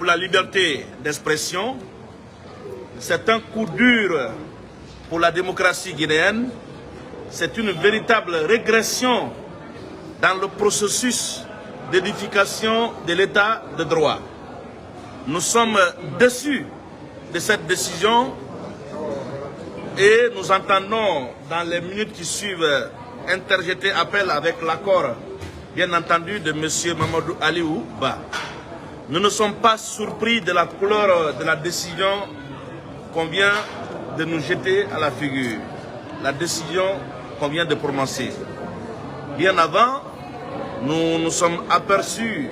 pour la liberté d'expression, c'est un coup dur pour la démocratie guinéenne, c'est une véritable régression dans le processus d'édification de l'état de droit. Nous sommes déçus de cette décision et nous entendons dans les minutes qui suivent interjeter appel avec l'accord, bien entendu, de M. Mamadou Aliou Ba. Nous ne sommes pas surpris de la couleur de la décision qu'on vient de nous jeter à la figure, la décision qu'on vient de prononcer. Bien avant, nous nous sommes aperçus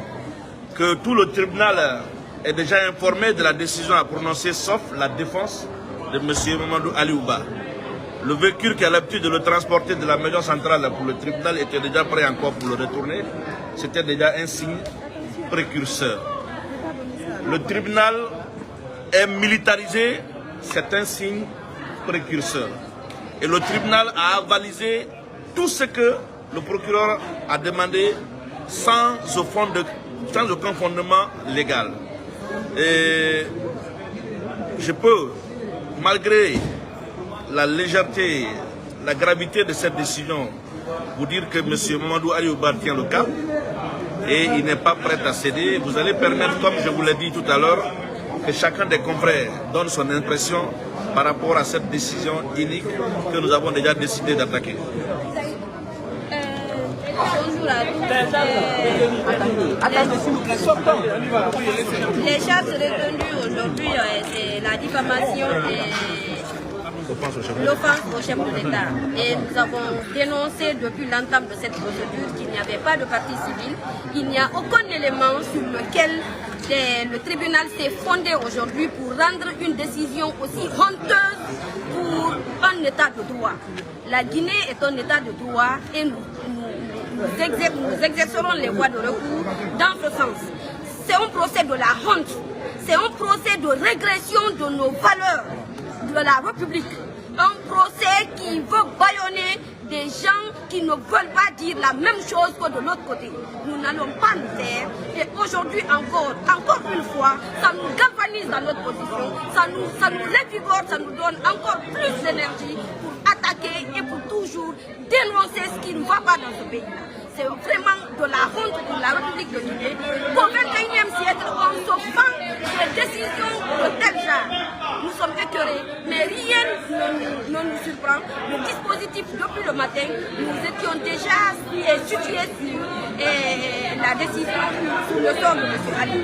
que tout le tribunal est déjà informé de la décision à prononcer, sauf la défense de M. Mamadou Aliou Ba. Le véhicule qui a l'habitude de le transporter de la maison centrale pour le tribunal était déjà prêt encore pour le retourner. C'était déjà un signe précurseur. Le tribunal est militarisé, c'est un signe précurseur. Et le tribunal a avalisé tout ce que le procureur a demandé sans aucun fondement légal. Et je peux, malgré la légèreté, la gravité de cette décision, vous dire que M. Mamadou Aliou Ba tient le cap et il n'est pas prêt à céder. Vous allez permettre, comme je vous l'ai dit tout à l'heure, que chacun des confrères donne son impression par rapport à cette décision unique que nous avons déjà décidé d'attaquer. Bonjour à tous. Les charges retenues aujourd'hui, c'est la diffamation et l'offense au chef de l'État. Et nous avons dénoncé depuis l'entame de cette procédure qu'il n'y avait pas de partie civile, il n'y a aucun élément sur lequel le tribunal s'est fondé aujourd'hui pour rendre une décision aussi honteuse pour un état de droit. La Guinée est un état de droit et nous exercerons les voies de recours dans ce sens. C'est un procès de la honte, c'est un procès de régression de nos valeurs de la République. Un procès qui veut bâillonner des gens qui ne veulent pas dire la même chose que de l'autre côté. Nous n'allons pas nous taire et aujourd'hui encore une fois, ça nous galvanise dans notre position, ça nous revigore, ça nous donne encore plus d'énergie pour attaquer et pour toujours dénoncer ce qui ne va pas dans ce pays-là. C'est vraiment de la honte pour la République de Guinée qu'au XXIe siècle, on se vend des décisions de tel genre. Nous sommes écœurés, mais rien ne nous surprend. Le dispositif, depuis le matin, nous étions déjà situés sur la décision sous le sort de M. Ali.